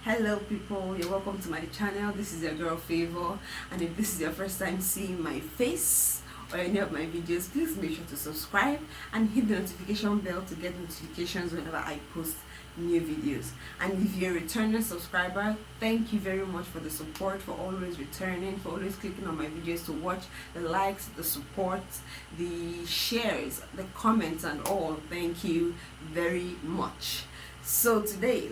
Hello people, you're welcome to my channel. This is your girl Favour, and if this is your first time seeing my face or any of my videos, please make sure to subscribe and hit the notification bell to get notifications whenever I post new videos. And if you're a returning subscriber, thank you very much for the support, for always returning, for always clicking on my videos to watch, the likes, the support, the shares, the comments and all. Thank you very much. So today,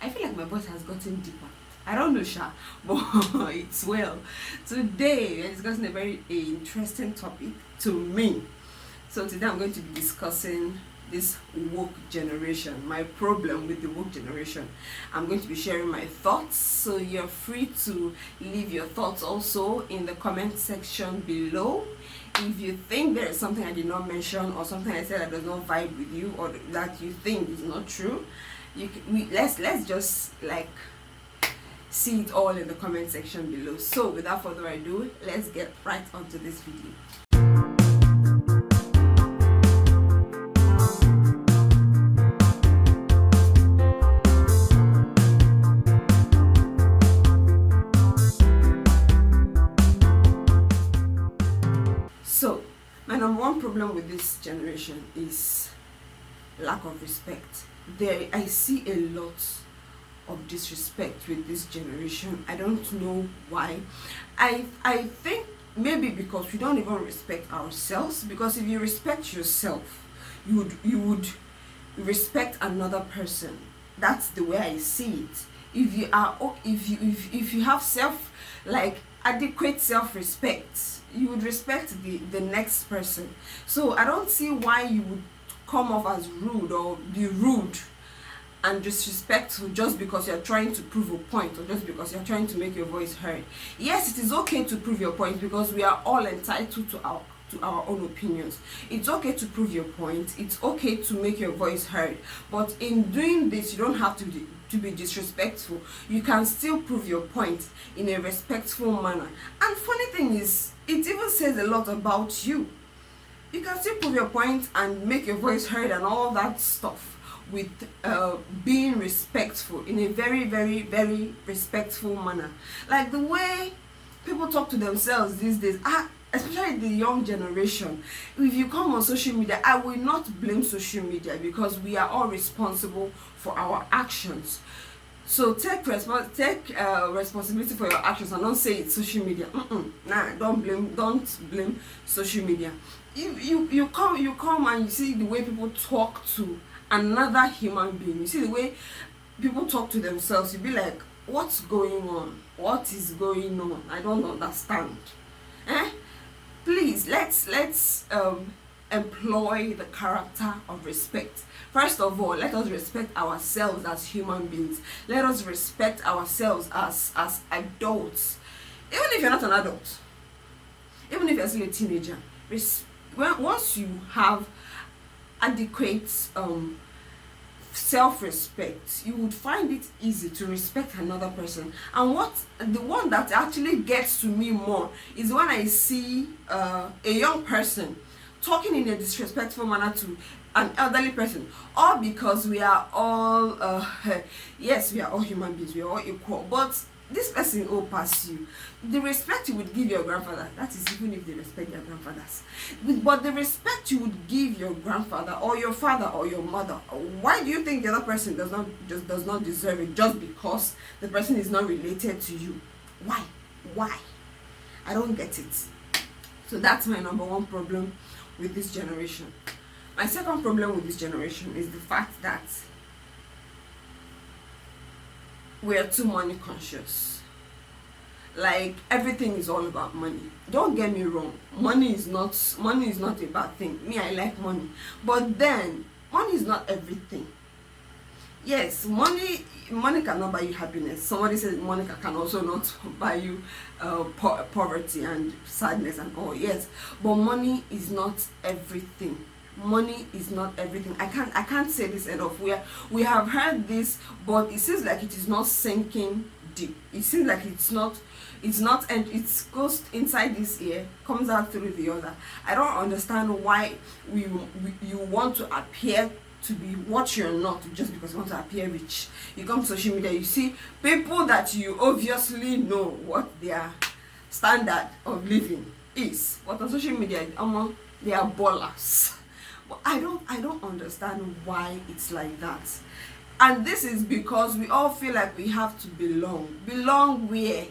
I feel like my voice has gotten deeper. I don't know, Sha, but it's well. Today, we're discussing a very interesting topic to me. So today I'm going to be discussing this woke generation, my problem with the woke generation. I'm going to be sharing my thoughts, so you're free to leave your thoughts also in the comment section below. If you think there is something I did not mention or something I said that does not vibe with you or that you think is not true, let's just see it all in the comment section below. So without further ado, let's get right onto this video. So my number one problem with this generation is lack of respect. I see a lot of disrespect with this generation. I don't know why. I think maybe because we don't even respect ourselves, because if you respect yourself, you would respect another person. That's the way I see it. If you have adequate self-respect, you would respect the next person. So I don't see why you would come off as rude or be rude and disrespectful just because you're trying to prove a point or just because you're trying to make your voice heard. Yes, it is okay to prove your point because we are all entitled to our own opinions. It's okay to prove your point. It's okay to make your voice heard. But in doing this, you don't have to be disrespectful. You can still prove your point in a respectful manner. And funny thing is, it even says a lot about you. You can still prove your point and make your voice heard and all that stuff with being respectful in a very, very, very respectful manner. Like the way people talk to themselves these days, especially the young generation. If you come on social media, I will not blame social media because we are all responsible for our actions. So take responsibility for your actions and don't say it's social media. Don't blame social media. You come and you see the way people talk to another human being. You see the way people talk to themselves. You be like, what's going on? What is going on? I don't understand. Please let's employ the character of respect. First of all, let us respect ourselves as human beings. Let us respect ourselves as adults. Even if you're not an adult, even if you're still a teenager, once you have adequate self-respect, you would find it easy to respect another person. And the one that actually gets to me more is when I see a young person talking in a disrespectful manner to an elderly person, all because we are all yes, we are all human beings, we are all equal, but this person will pass you. The respect you would give your grandfather, that is even if they respect their grandfathers, but the respect you would give your grandfather or your father or your mother, why do you think the other person does not deserve it just because the person is not related to you? Why? I don't get it. So that's my number one problem with this generation. My second problem with this generation is the fact that we are too money conscious. Like everything is all about money. Don't get me wrong, money is not a bad thing. Me, I like money, but then money is not everything. Yes, money cannot buy you happiness. Somebody says money can also not buy you poverty and sadness and all. Yes, but money is not everything. Money is not everything. I can't say this enough. We have heard this, but it seems like it is not sinking deep. It seems like it's not, and it goes inside this ear, comes out through the other. I don't understand why you want to appear to be what you're not just because you want to appear rich. You come to social media, you see people that you obviously know what their standard of living is, but on social media they are ballers. But I don't understand why it's like that. And this is because we all feel like we have to belong where?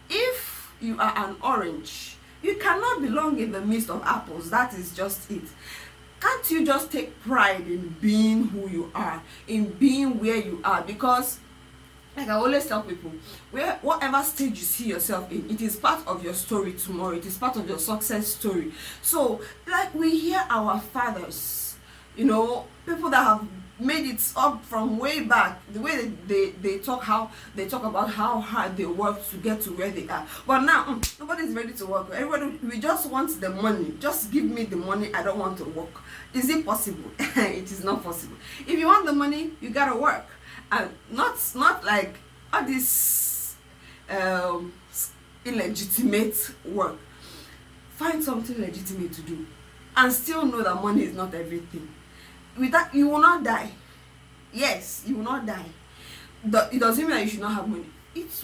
If you are an orange, you cannot belong in the midst of apples. That is just it. Can't you just take pride in being who you are, in being where you are? Because like I always tell people, whatever stage you see yourself in, it is part of your story tomorrow. It is part of your success story. So like we hear our fathers, people that have made it up from way back, the way they talk about how hard they work to get to where they are. But now nobody's ready to work. Everybody, we just want the money. Just give me the money. I don't want to work. Is it possible? It is not possible. If you want the money, you gotta work, and not like all this illegitimate work. Find something legitimate to do and still know that money is not everything. With that, you will not die. Yes, you will not die. It doesn't mean that you should not have money.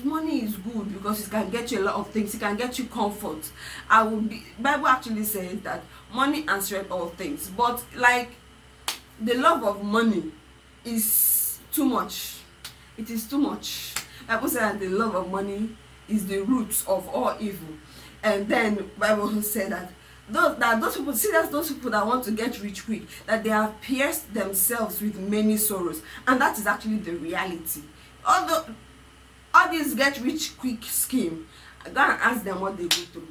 Money is good because it can get you a lot of things. It can get you comfort. Bible actually says that money answers all things. But like the love of money is too much. It is too much. Bible says that the love of money is the root of all evil. And then Bible said that those people that want to get rich quick, that they have pierced themselves with many sorrows. And that is actually the reality. All this get rich quick scheme, go and ask them what they go through.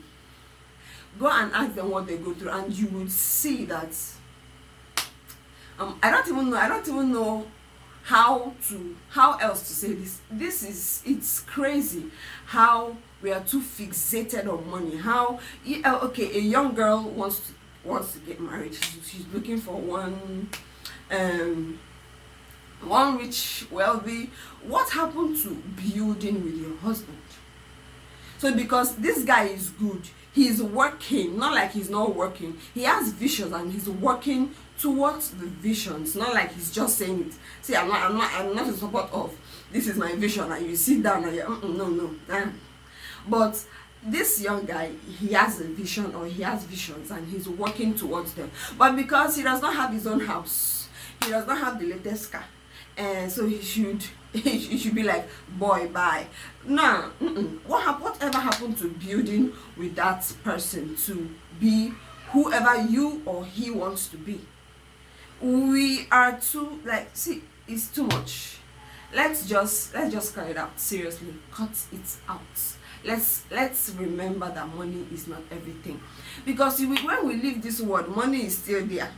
Go and ask them what they go through, and you would see that I don't even know how else to say this. It's crazy how we are too fixated on money. How a young girl wants to get married. She's looking for one rich, wealthy. What happened to building with your husband? So because this guy is good, he's working, not like he's not working. He has visions and he's working towards the visions, not like he's just saying it. See, I'm not in support of this is my vision and you sit down and no. But this young guy, he has a vision, or he has visions, and he's working towards them. But because he does not have his own house, he does not have the latest car, and so he should be like, boy, bye. Nah, whatever happened to building with that person to be whoever you or he wants to be? We are too, it's too much. Let's just cut it out. Seriously, cut it out. Let's remember that money is not everything, because when we leave this world, money is still there.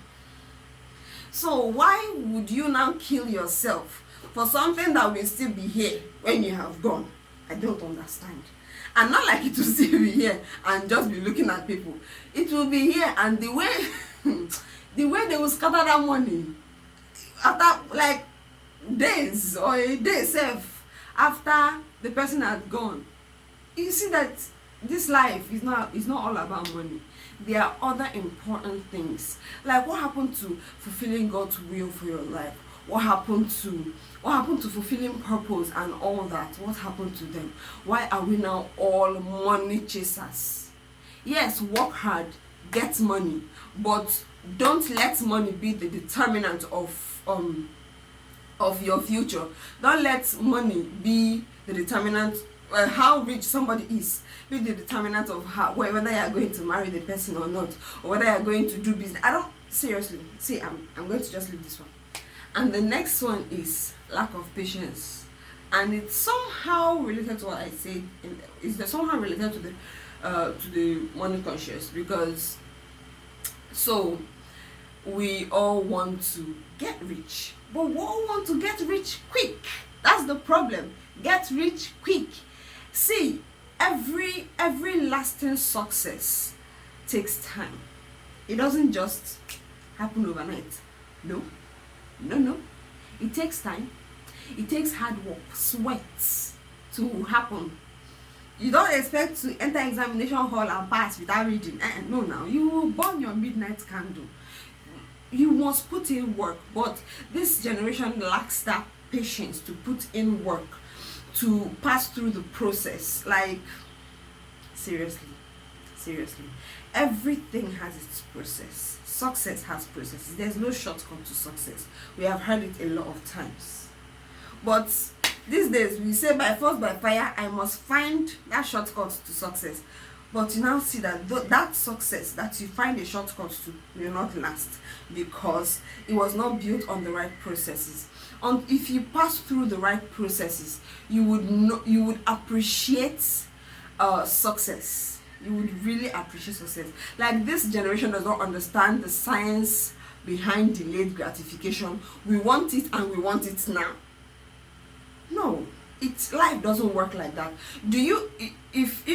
So why would you now kill yourself for something that will still be here when you have gone? I don't understand. And not like it will still be here and just be looking at people. It will be here, and the way they will scatter that money after like days or a day self after the person had gone. You see that this life is not all about money. There are other important things. Like what happened to fulfilling God's will for your life? What happened to fulfilling purpose and all that? What happened to them? Why are we now all money chasers? Yes, work hard, get money, but don't let money be the determinant of your future. Don't let money be the determinant how rich somebody is, be the determinant of whether you are going to marry the person or not, or whether you are going to do business. Seriously, see, I'm going to just leave this one. And the next one is lack of patience, and it's somehow related to what I said. It's somehow related to the money conscious, because so we all want to get rich, but we all want to get rich quick. That's the problem. Get rich quick. See, every lasting success takes time. It doesn't just happen overnight. No. It takes time. It takes hard work, sweat to happen. You don't expect to enter examination hall and pass without reading. No, now you will burn your midnight candle. you must put in work. But this generation lacks that patience to put in work, to pass through the process. Like, seriously, everything has its process. Success has processes. There's no shortcut to success. We have heard it a lot of times, but these days we say by force by fire, I must find that shortcut to success. But you now see that that success that you find a shortcut to will not last, because it was not built on the right processes. And if you pass through the right processes, you would appreciate success. You would really appreciate success. Like, this generation does not understand the science behind delayed gratification. We want it and we want it now. No, life doesn't work like that. Do you, if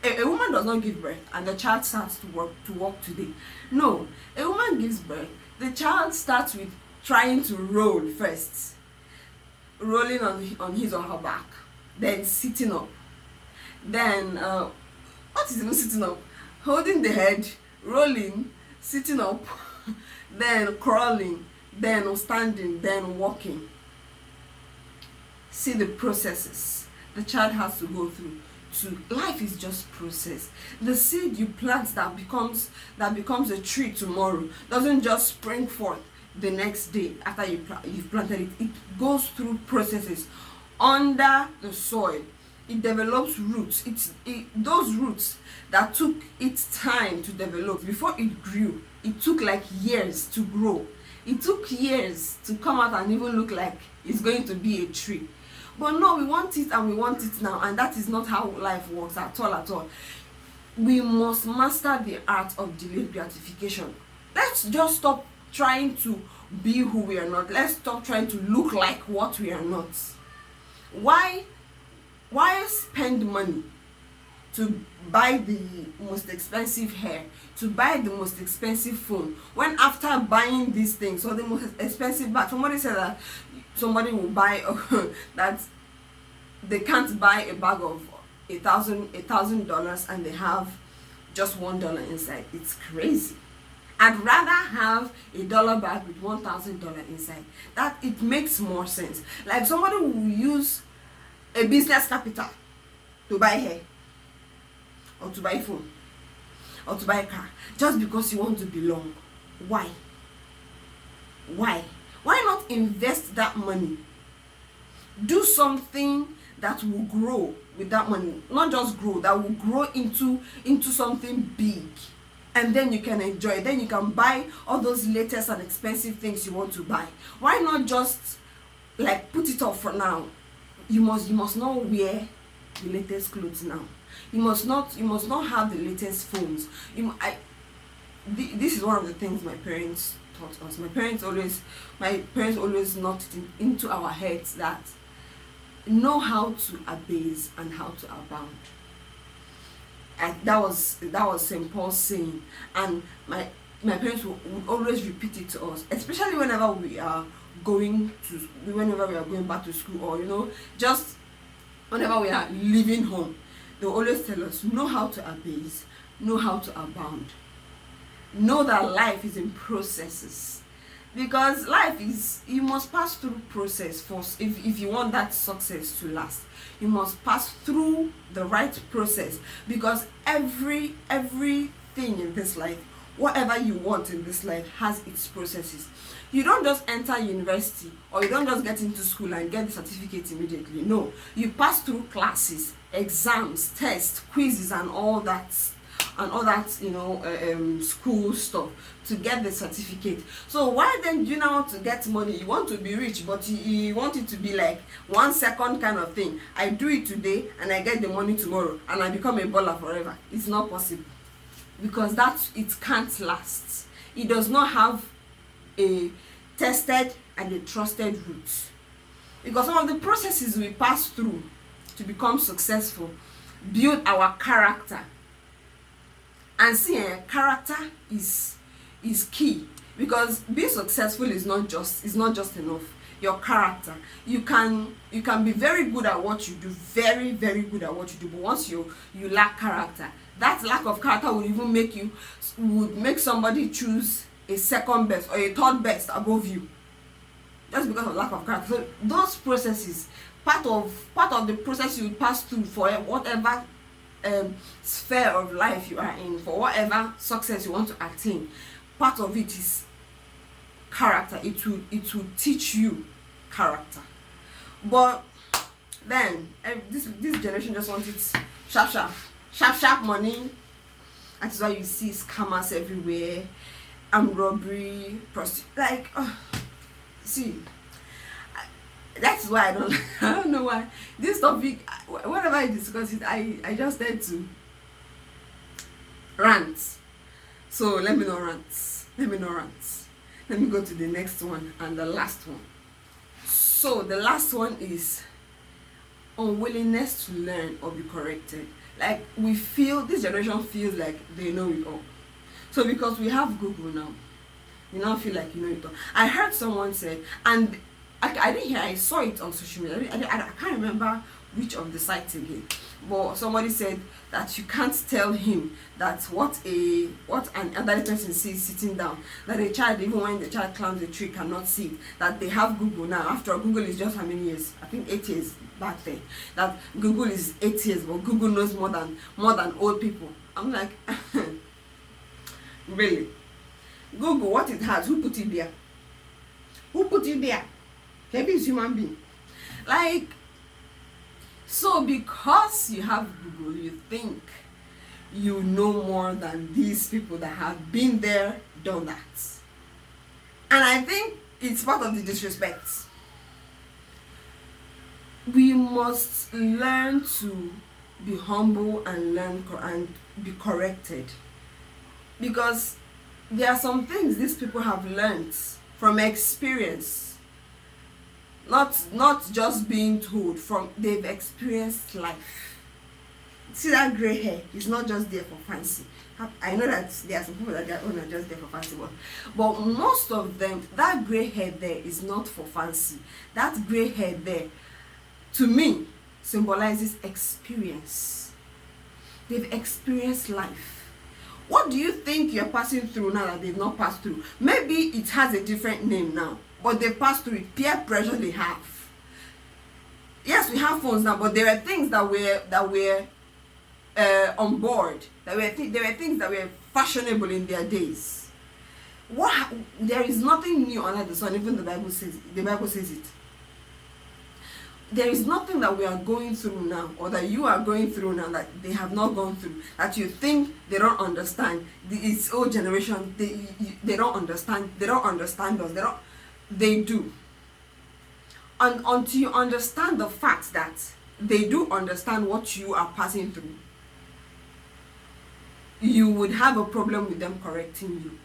a woman does not give birth and the child starts to walk today? No, a woman gives birth, the child starts with trying to roll first, rolling on his or her back, then sitting up, then what is even sitting up? Holding the head, rolling, sitting up, then crawling, then standing, then walking. See the processes the child has to go through. Life is just process. The seed you plant that becomes a tree tomorrow doesn't just spring forth the next day after you've planted it. It goes through processes under the soil. It develops roots. Those roots that took its time to develop before it grew. It took like years to grow. It took years to come out and even look like it's going to be a tree. But no, we want it and we want it now, and that is not how life works at all. We must master the art of delayed gratification. Let's just stop trying to be who we are not. Let's stop trying to look like what we are not. Why spend money to buy the most expensive hair, to buy the most expensive phone, when after buying these things, or the most expensive bag, somebody said that somebody will buy that they can't buy a bag of $1,000 and they have just $1 inside. It's crazy. I'd rather have a dollar bag with $1,000 inside. That it makes more sense. Like, somebody will use a business capital to buy hair, or to buy phone, or to buy a car, just because you want to belong. Why not invest that money? Do something that will grow with that money. Not just grow, that will grow into something big, and then you can enjoy it. Then you can buy all those latest and expensive things you want to buy. Why not just like put it off for now? You must not wear the latest clothes now. You must not have the latest phones. This is one of the things my parents taught us. My parents always knocked it into our heads that know how to abase and how to abound. And that was St. Paul's saying, and my parents would always repeat it to us, especially whenever we are going back to school, or just whenever we are leaving home. They always tell us, know how to abase, know how to abound. Know that life is in processes, because life is, you must pass through process first. If you want that success to last, you must pass through the right process, because everything in this life, whatever you want in this life, has its processes. You don't just enter university, or you don't just get into school and get the certificate immediately. No, you pass through classes, exams, tests, quizzes, and all that school stuff to get the certificate. So why then do you now want to get money? You want to be rich, but you want it to be like 1 second kind of thing. I do it today and I get the money tomorrow and I become a baller forever. It's not possible, because it can't last. It does not have a tested and a trusted route, because some of the processes we pass through to become successful build our character. And see, character is key, because being successful is not just enough. Your character, you can be very good at what you do, very, very good at what you do, but once you lack character, that lack of character would make somebody choose a second best or a third best above you, just because of lack of character. So those processes, part of the process you pass through for whatever sphere of life you are in, for whatever success you want to attain, part of it is character. It will teach you character. But then this generation just wants it sharp money. That is why you see scammers everywhere, and robbery, like see, that's why I don't know why this topic, whenever I discuss it, I just tend to rant. So let me not rant. Let me go to the next one and the last one. So the last one is unwillingness to learn or be corrected. Like, this generation feels like they know it all. So because we have Google now, you now feel like you know it all. I heard someone say, and I didn't hear, I saw it on social media. I can't remember which of the sites again, but somebody said that you can't tell him that what an elderly person sees sitting down, that a child, even when the child climbs a tree, cannot see it, that they have Google now. After all, Google is just how many years? I think 8 years back then. That Google is 8 years, but Google knows more than old people. I'm like, really? Google, what it has, who put it there? Who put it there? Maybe it's human being. Like, so because you have Google, you think you know more than these people that have been there, done that. And I think it's part of the disrespect. We must learn to be humble and learn and be corrected, because there are some things these people have learned from experience. Not just being told, they've experienced life. See that gray hair is not just there for fancy. I know that there are some people that their own are just there for fancy, but most of them, that gray hair there is not for fancy. That gray hair there, to me, symbolizes experience. They've experienced life. What do you think you're passing through now that they've not passed through? Maybe it has a different name now, but they passed through it. Peer pressure they have. Yes, we have phones now, but there are things that were on board. There were things that were fashionable in their days. There is nothing new under the sun. Even the Bible says it. There is nothing that we are going through now, or that you are going through now, that they have not gone through, that you think they don't understand. It's old generation. They don't understand. They don't understand us. They do. And until you understand the fact that they do understand what you are passing through, you would have a problem with them correcting you.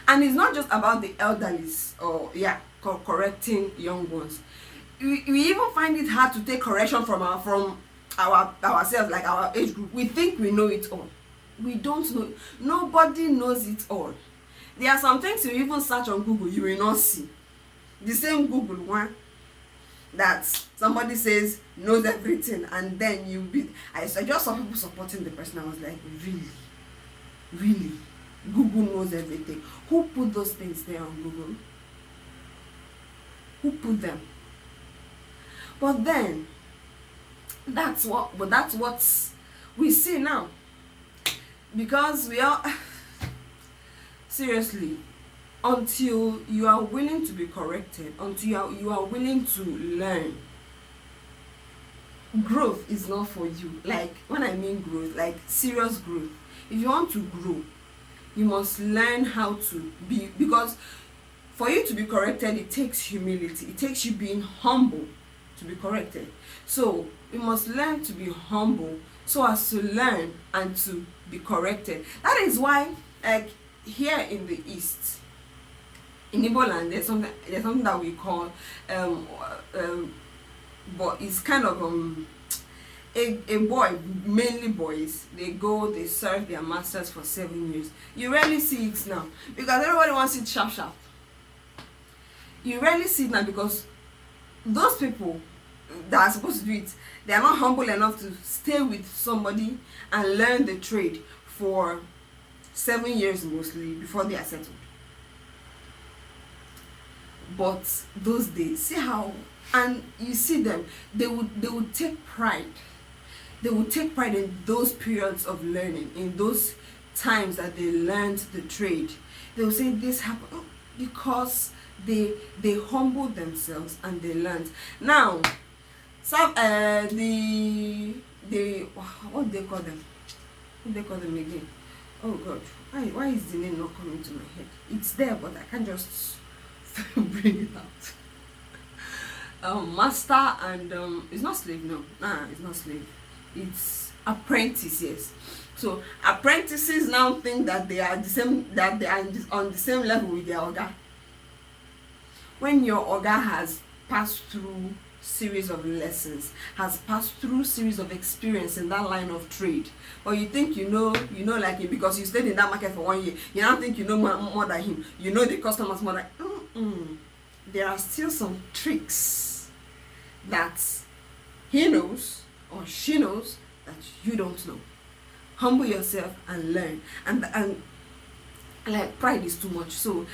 And it's not just about the elderlies or correcting young ones. We even find it hard to take correction from ourselves, like our age group. We think we know it all. We don't know. Nobody knows it all. There are some things you even search on Google, you will not see. The same Google one that somebody says knows everything, and then I just saw people supporting the person. I was like, really? Google knows everything. Who put those things there on Google? Who put them? But then that's what we see now, because we are seriously, until you are willing to be corrected, until you are willing to learn, growth is not for you. Like, when I mean growth, like serious growth, if you want to grow, you must learn how to be, because for you to be corrected, it takes humility. It takes you being humble to be corrected. So we must learn to be humble so as to learn and to be corrected. That is why, like, here in the East, in Igbo land, there's something that we call but it's kind of a boy, mainly boys, they serve their masters for 7 years. You rarely see it now, because everybody wants it sharp. You rarely see it now, because those people that are supposed to do it, they are not humble enough to stay with somebody and learn the trade for 7 years mostly before they are settled. But those days, see how, and you see them, they would take pride. They would take pride in those periods of learning, in those times that they learned the trade. They will say this happened because they humbled themselves and they learned. Now, some the what do they call them? What do they call them again? Oh God, why is the name not coming to my head? It's there, but I can't just bring it out. Master and it's not slave, no. It's not slave. It's apprentice, yes. So apprentices now think that they are the same, that they are on the same level with their oga. When your oga has passed through series of lessons, has passed through series of experience in that line of trade, or you think you know like him because you stayed in that market for 1 year, you now think you know more than him, you know the customers more than there are still some tricks that he knows or she knows that you don't know. Humble yourself and learn. And like, pride is too much. So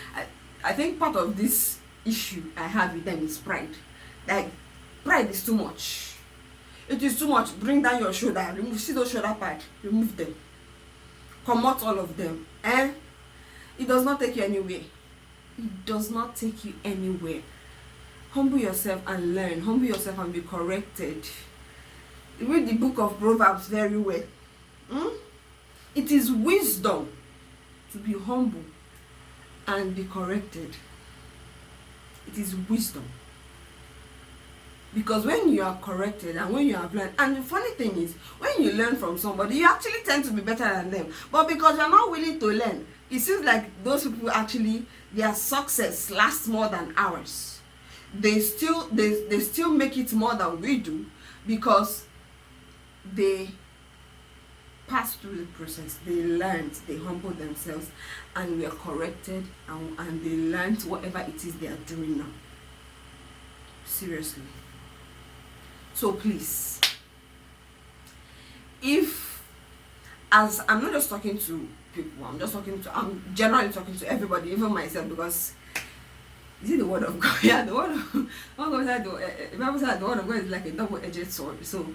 I think part of this issue I have with them is pride. Like, pride is too much. It is too much. Bring down your shoulder. Remove, see those shoulder pads, remove them. Come out all of them. It does not take you anywhere. It does not take you anywhere. Humble yourself and learn. Humble yourself and be corrected. Read the book of Proverbs very well. It is wisdom to be humble and be corrected. It is wisdom. Because when you are corrected and when you have learned, and the funny thing is, when you learn from somebody, you actually tend to be better than them. But because you're not willing to learn, it seems like those people actually, their success lasts more than ours. They still make it more than we do because they passed through the process. They learned, they humbled themselves, and were corrected, and they learned whatever it is they are doing now. Seriously. So please, as I'm not just talking to people, I'm generally talking to everybody, even myself, because is it the word of God? Yeah, the word of God said the Bible said the word of God is like a double-edged sword. So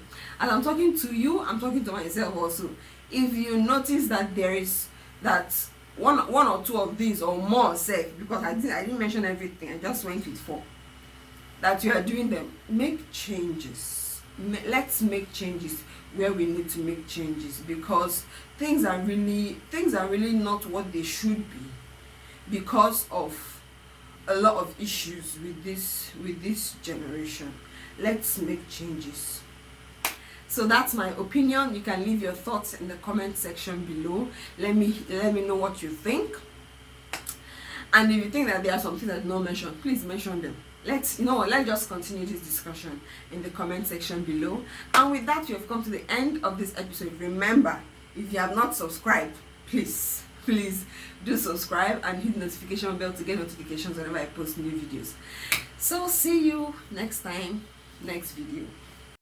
as I'm talking to you, I'm talking to myself also. If you notice that there is that one or two of these or more, say, because I didn't mention everything, I just went with 4, that you are doing them, make changes. Let's make changes where we need to make changes, because things are really not what they should be because of a lot of issues with this generation. Let's make changes. So that's my opinion. You can leave your thoughts in the comment section below. Let me know what you think. And if you think that there are some things that not mentioned, please mention them. Let's just continue this discussion in the comment section below. And with that, you have come to the end of this episode. Remember, if you have not subscribed, please do subscribe and hit the notification bell to get notifications whenever I post new videos. So see you next time, next video.